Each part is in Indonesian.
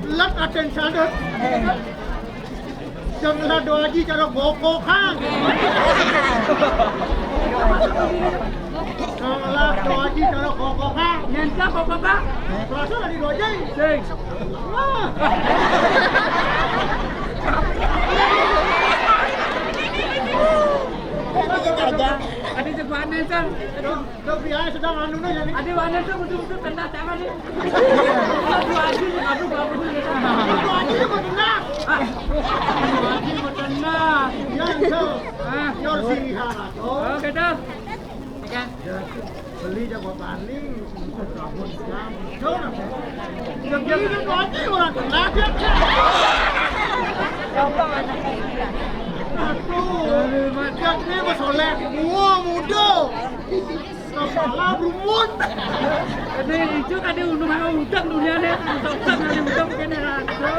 Lắc ở trên sân đất Chừng là đồ gì cho nó bộ cô khác Chừng là đồ gì cho nó bộ cô khác Nhìn sao bộ cô khác Rồi sao là đi đồ gì Gì Adik sebuah nesa. Dia sedang anu nih jadi. Adik warna tu betul-betul kena tangan ni. Aduh adik baru ni. Aduh adik kau tenang. Adik kau tenang. Yang tu. Yang sini ha. Oh kita. Kan. Beli jago paling tahun jam. Tahu nak? Yang ini adik orang tenang dia. Coba anak kita. Aduh, macam ni masalah gua muda. Salah rumput. Ada itu ada unu mau udang dunia ni. Udang ada udang kena rasa.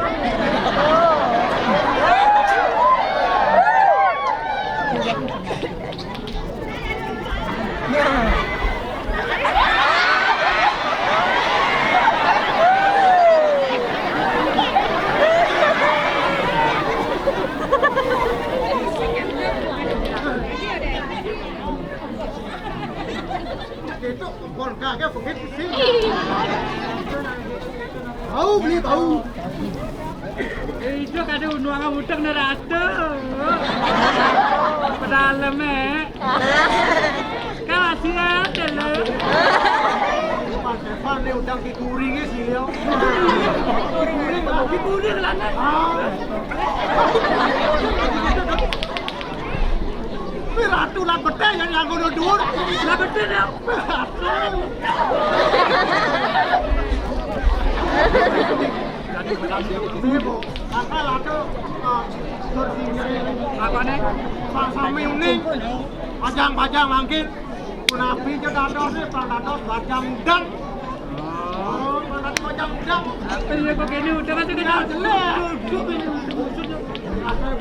Itu kon kagak pakai pusing. Bau beli bau. Itu ada unu mau udang kena rasa. Pedalam kasih ada le. Pan ni udang kikuring ni sih leo. Kikuring lah nak. Ratu lah betul yang aku dur. Lah betul dah. Ibu, akal ada kursinya Apa nih? sami uning, pajang-pajang mangkin, kunapi je dados ni, dados pajang udang. Oh, pajang udang. Apa yang kau kini udah kan Biar jelek,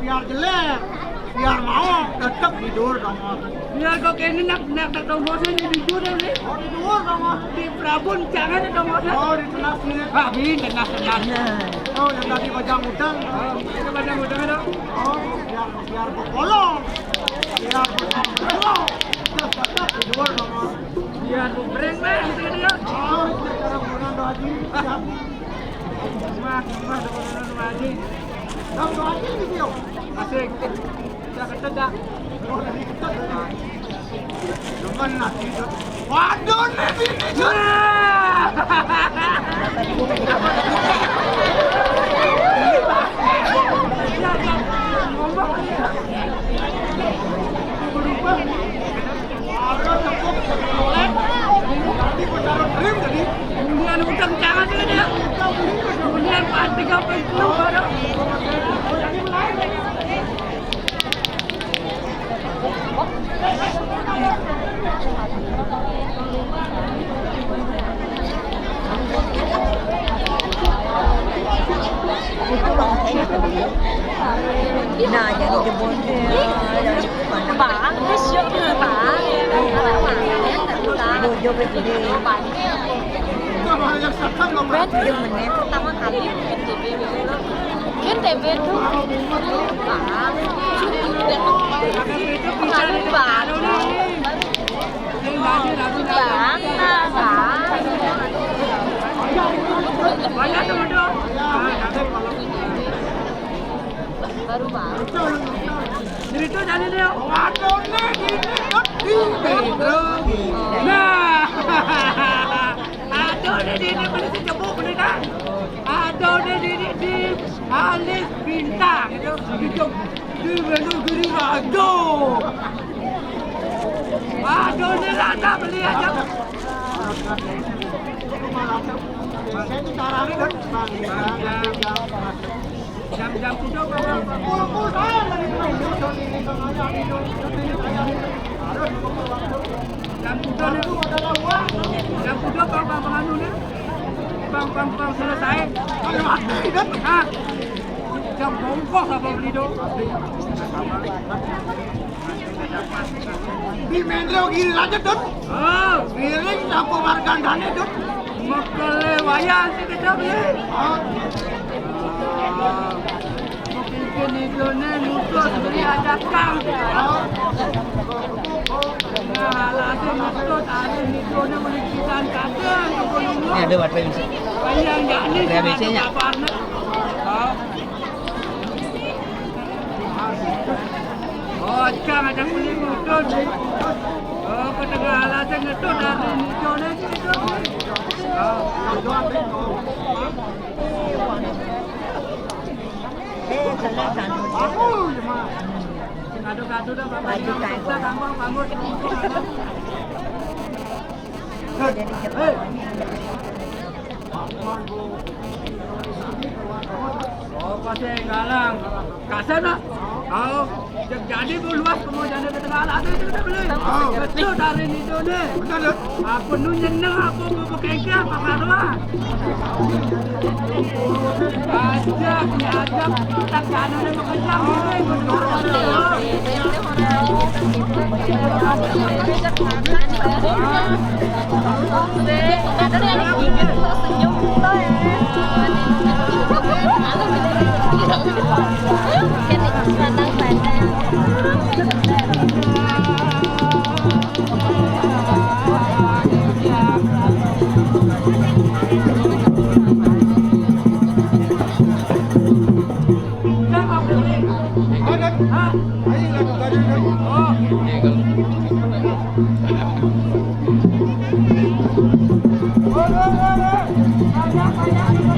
biar jelek, biar mau tetap tidur sama. biar kau kini nak tombosnya di tidur ni. Oh, tidur sama. Di Prabun jangan ada tombosnya. Oh, di tengah sini. Ah, bin tenang. Oh, yang tadi pajang udang. Kita pada mudah ada. Oh, biar berbolong, biar berbolong. Tetap tidur sama. Biar tu breng meh itu dia. Oh, cara bulan haji. Mah dengan haji. Dah haji ni dia. Asik. Dah kata dah. Oh, dari kita. Jangan nak tidur. Waduh, ni bini. Kemudian utang jangan dia. Kemudian pasti kau perlu baru. Nah, jadi jebol Bà cái sữa bà Đồ vô cái gì đi Berat Vô mình nè pertama kali kan TV tuh pengaruh banget Banyak tu dong. baru banget Jadi tu jadi dia. Nah, aduh ni boleh dijemput boleh tak? Aduh ni alis bintang itu dijemput di menu giri aduh. Aduh ni rata beli aja. Jam-jam kuda Jam kuda bang anu ni. Bang selesai. Ah. Jam bongkos apa beli tu? Di Mendro gini aja tuh. Oh, Giring sampo margandane tuh. makale wayang si kita beli. Mungkin itu ni nutut beli ada kang. Nah, lagi nutut ada itu ni beli kisan kadang. Ini ada buat pensi Wayang jak ni. Ada ABC-nya? Oh, kang ada beli nutut. Oh, ketengah alasan nutut dari nutut ni itu. Kado-kado dah bapak. Baju kain gua. Bangun. Jadi jebol Oh, pasal galang. Kasar nak? Oh, jadi luas kamu jangan ke tengah alat itu kita beli. Betul dari itu ni. Betul. Apa nu nyeneng apa bekerja apa karuan. Ajak tak kana nak bekerja Oh,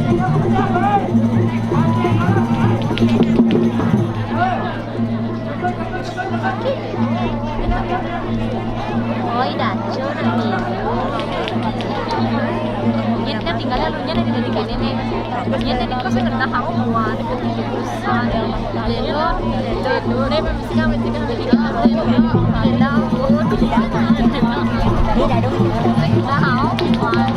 Niente di cose che da hawo buat di perusahaan lelor deh mesti kami tinggal di dalam dah hawo buat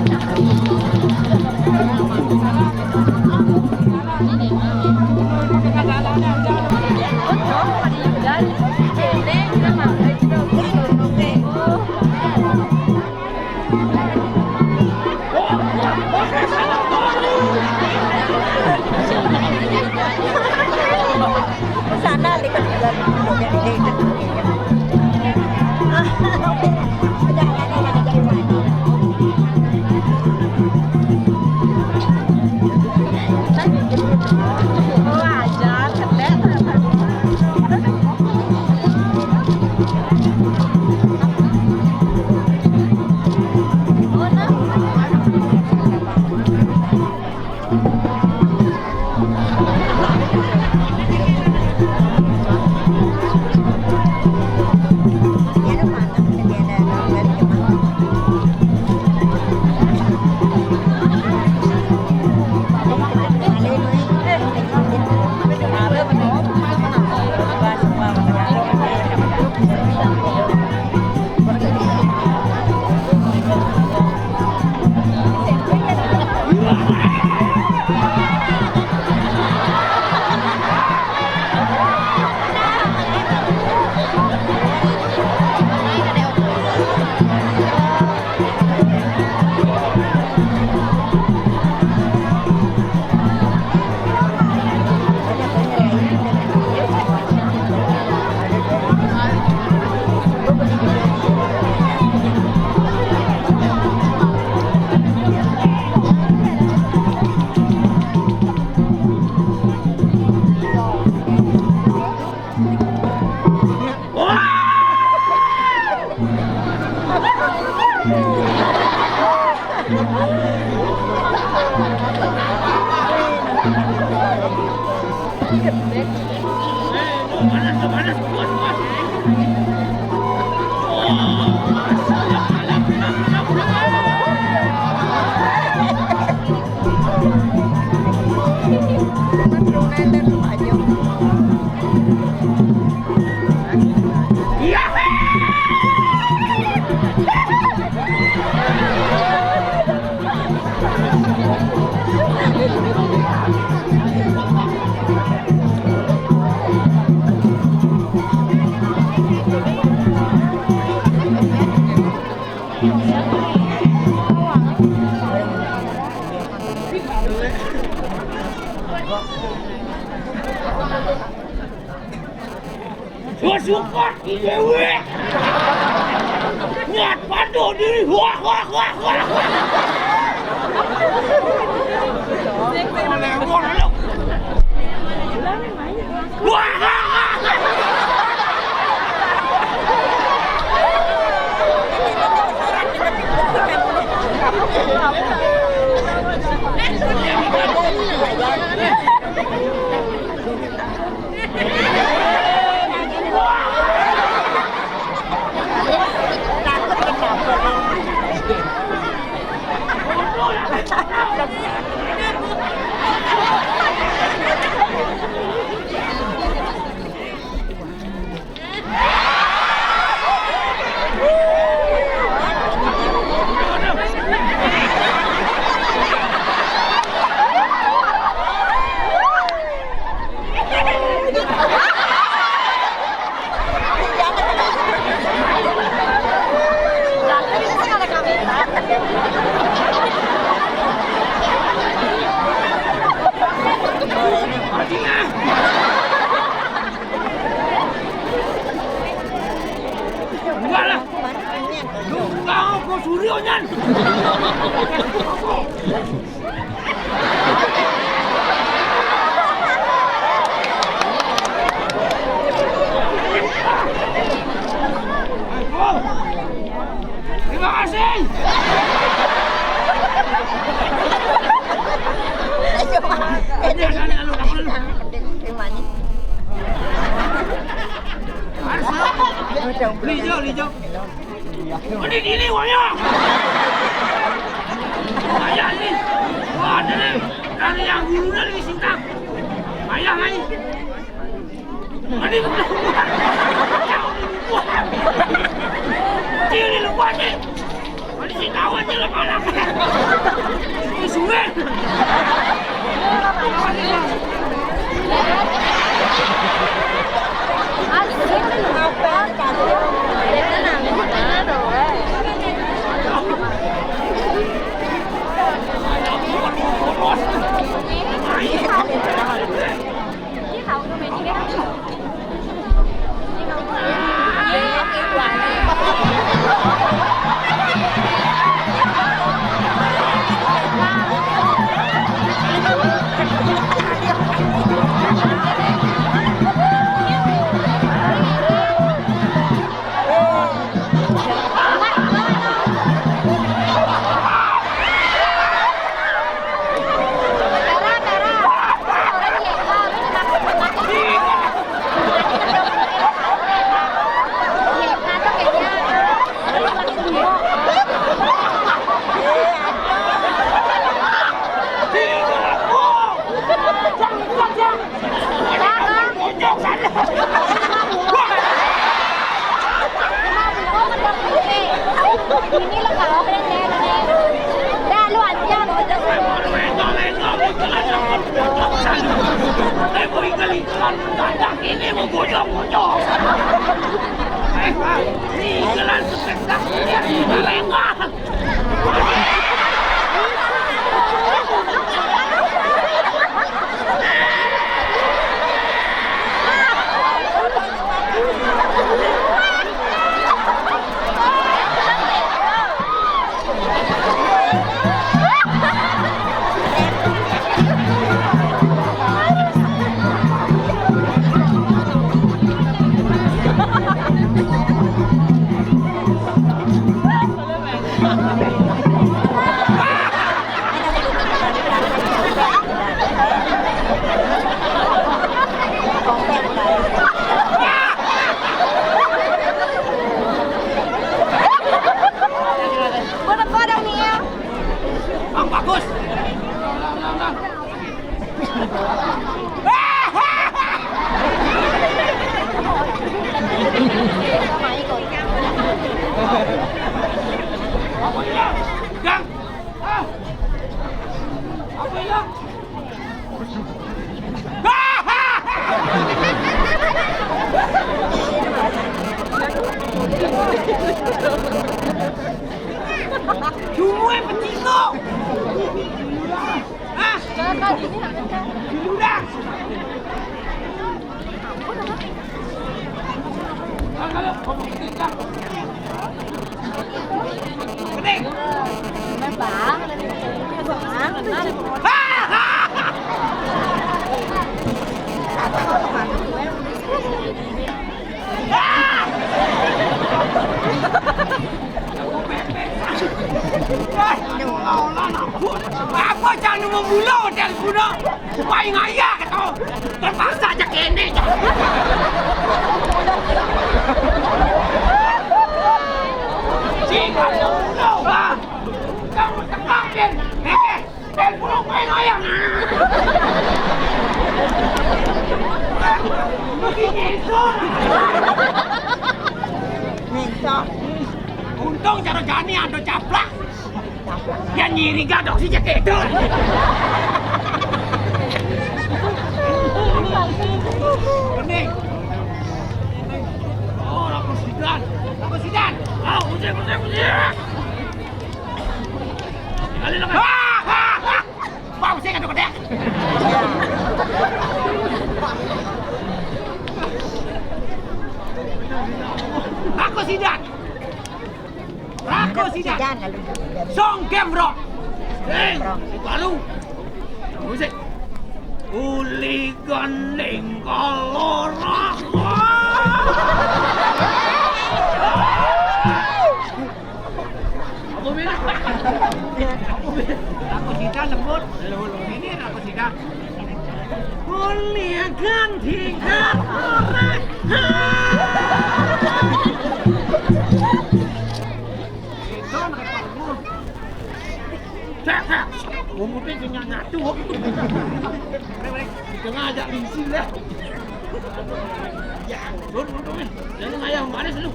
Sana lihat juga jadi wajar kedek Gua support Dewi. Niat padu diri. Wah. Terima kasih. Lý do. Đi uangnya. Ayah ni. Wah, dari yang gurunya ni sintang. Ayah ni. Ini bukan. Dia ni lupa ni. Ini si kawan je lepas nak. Ini sungai. Ini lo kau keren dah lu aja lo. Ini mau bocor-bocor. Ini jalan spektakuler di Lenggang. Bagus. Apa ya? Gang. Apa ya? Cuma petiko. Hah? Kakak ini Udah. Kalau ngomong kita. Ketik. Bang. Apa jangan membulau dan guna supaya ngaya kata terpaksa aja kene. Jika membulau bah, kamu tekakin, telepon main ayam. Begini itu. Untung cara jani ada caplak. Yang nyiri gadok si jaket itu. Pening. Oh, aku sidan. Oh, usir. Kali lagi. Bau saya kadang kadang. Aku sidan. Song Kemro. Baru. Musik. Uli gandeng kalora. Aku bilang. Aku sidan lembut. Ini aku sidan. Uli gandeng kalora. Cek. Gua mungkin punya nyatu. Kita ngajak lingsi dah. Ya, turun. Jangan ayam baris lu.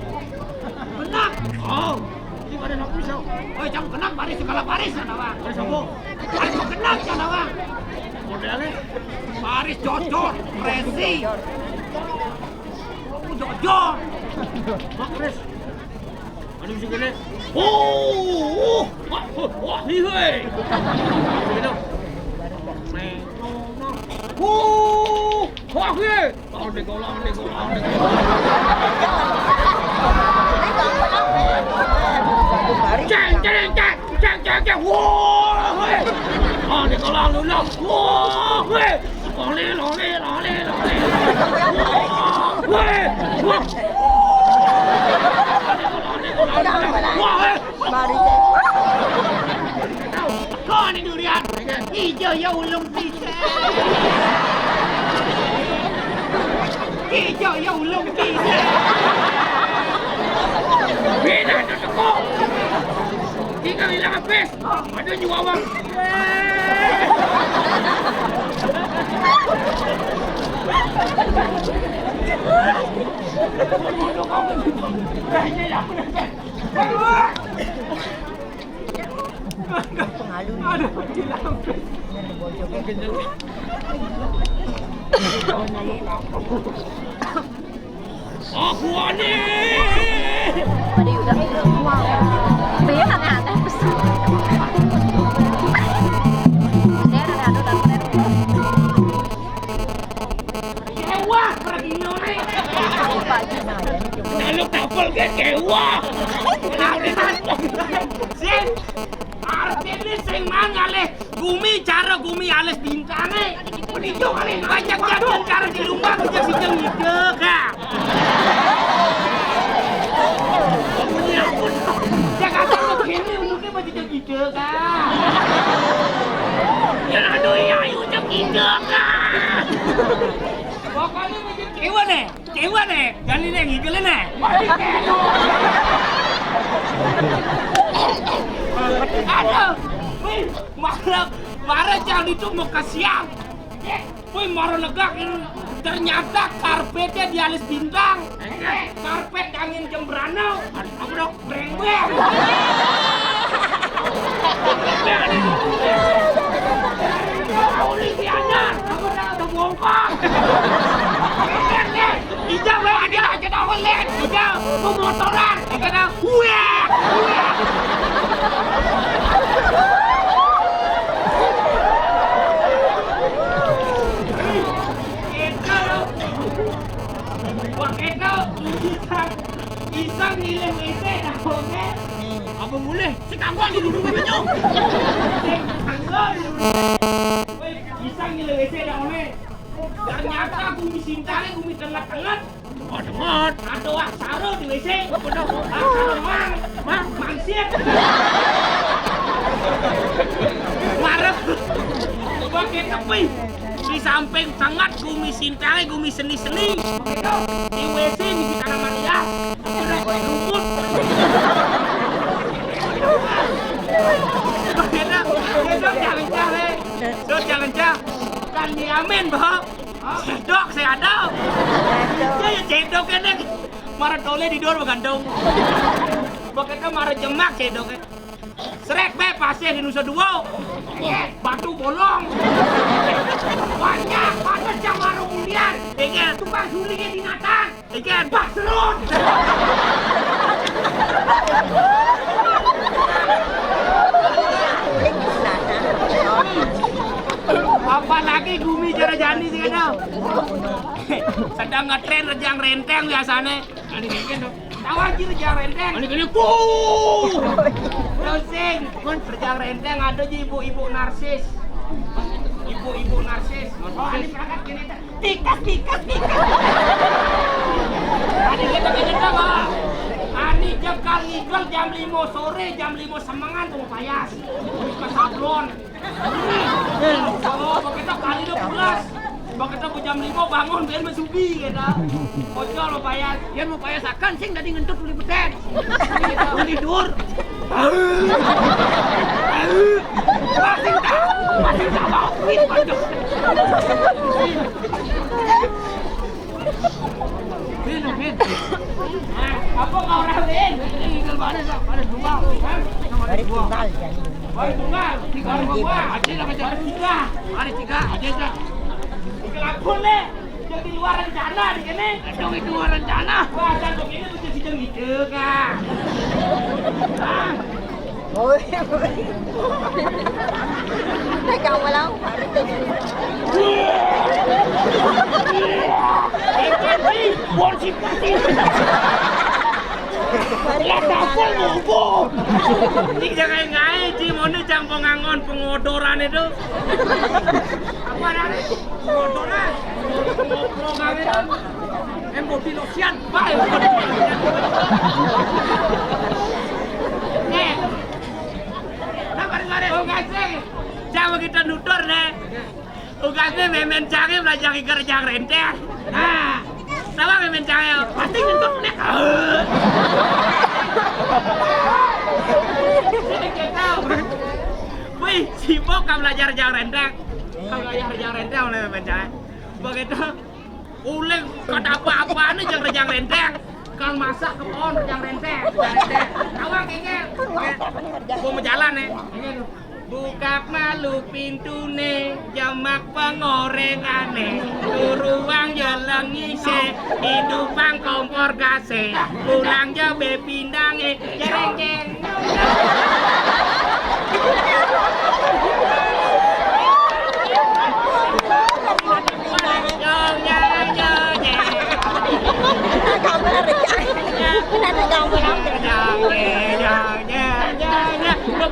Benak. Oh. Ini pada nak pisau. Oh, jangan kenang baris segala baris sana, Bang. Baris apa? Baris mau kenang sana, Bang. Modelnya baris jojor, resi. Oh, jojor. Mak baris. Ada bisa gini. Wah, hei. Gitu. Wah, hei. Onde golang. Cek. Wah, hei. Onde golang dulu. Wah, hei. Lole. Wah, hei. Wah, hei. Kau ni durian. Hijau ya ulung pisang. Hijau ya ulung pisang. Bina tu kau. Tinggal hilang habis. Ada nyuawang. Pengalu ni. Ada hilang habis. Aku ni. Pada juga wow. Bé là nhà ta có sự. Nè là đâu đặt nè. Kewa pergi ni. Lalu tapal ke kewa. Lalu Sen. Artinya sering mangale. Gumi alis bintangnya. Penijau kali banyak jalan cara di rumah kerja si jeng ide kak. Jakarta begini umurnya masih jeng ide kak. Yang aduh ya ayu jeng ide kak. Pokoknya macam cewa nih. Jangan ini yang ngigilin nih. Aduh, wih, marah jangan itu mau kasihan. Wih, marah legak ini. Ternyata karpetnya di alis bintang. Karpet angin jembrana. Aku dong breng-breng. Olimpiana, aku dah bongkar. Ijau ada aja dah oleh. Ijau pemotoran. Kata wah. Isang nilai WC dah oke. Apa boleh? Si kangguan di duduk banyak. Isang nilai WC dah oke. Ternyata Gumi Sintane Gumi tengah-tengah. Oh dengar, ada aksara di WC. Betul. Aksara mangsit. Marah. Pakai tepi. Di samping sangat Gumi Sintane Gumi seni-seni. Di WC di tanaman liar. Ada rumput. Jangan-jangan. Kan diamin, Boh. Cedok saya ada. Ya cedok ini. Marah tole di dor gantung. Begitu marah jemak cedok. Srek be pasir di Nusa Dua. Batu bolong. Banyak yang marah undian. Ikan tukang sulingnya binatang. Ikan basrut. Apalagi Gumi Jarajani sih kan. Sedang ngetren rejang renteng biasanya. Ani bikin dong. Tahu aja rejang renteng. Ani gini Dosing. Kon rejang renteng ada aja ibu-ibu narsis. Ibu-ibu narsis. Oh, ani berangkat gini. Tikas. Ani kita Pak. Ani jekal ngigel jam 5 sore, jam 5 semangan tuh payas. Ke sablon. Oh, begitu kali 12. Begitu jam 5 bangun biar mesubi kita. Ojol mau payas. Dia mau payas akan sing tadi ngentut uli beten. Uli tidur. Masih tak mau gitu. Bin. Apa kau orang Bin? Ini kemana sah? Ada dua. Mari tunggal jadi. Baik tunggal. Tiga orang. Aja lah macam tiga. Mari tiga. Aja sah. Kelakon le. Jadi luar rencana di sini. Dong itu luar rencana. Wah, jantung ini mesti sidang gitu kan. Ôi. Thấy cong mà lâu. Boleh pasti. Latapol bobo. Ini jangan ngai, Cimone jang pengangon pengodoran itu. Apa namanya? Pengodoran. Pengodoran itu. Embodi losian, baik. Nih. Sabar. Oh kasih. Jangan kita nutur nih. Ukasnya memen canggih belajar kerja renteng. Nah, sama memen canggih pasti nutur nih. Wih, sibuk kamu belajar jang renteng. Kamu belajar jang renteng oleh memen canggih. Begitu, uling kata apa-apaan nih jang renteng. Kang masak ke pohon jang renteng. Awang kengel. Gua mau jalan nih. Buka malu pintu nih, jamak pengorengane, turuang jalan ngise, hidupang kompor gase, pulang jabe pindange, jereng.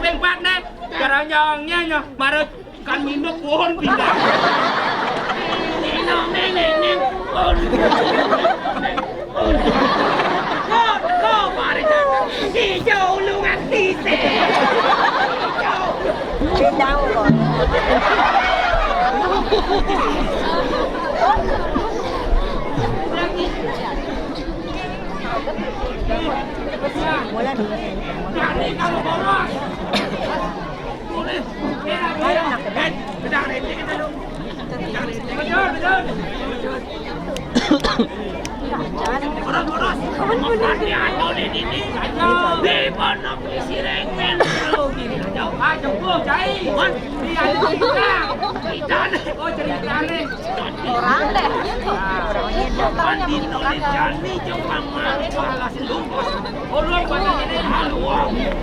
Empat nih, cara nyongnya marut kan minum pohon pindah. Neng. Kau mari hijau lungan tise. Pindah kok. Mulai dulu. Jadi kalau boros. Boleh. Benar ini kita dulu. Betul. Boros. Mati atau di sini. Di mana polisi rengmen. Jauh jemput cai. Di ada cerita. Oh cerita nih. Orang deh. Mandi nulis jani jempang mati alas lumpur. Orang pada ini haluang. Ini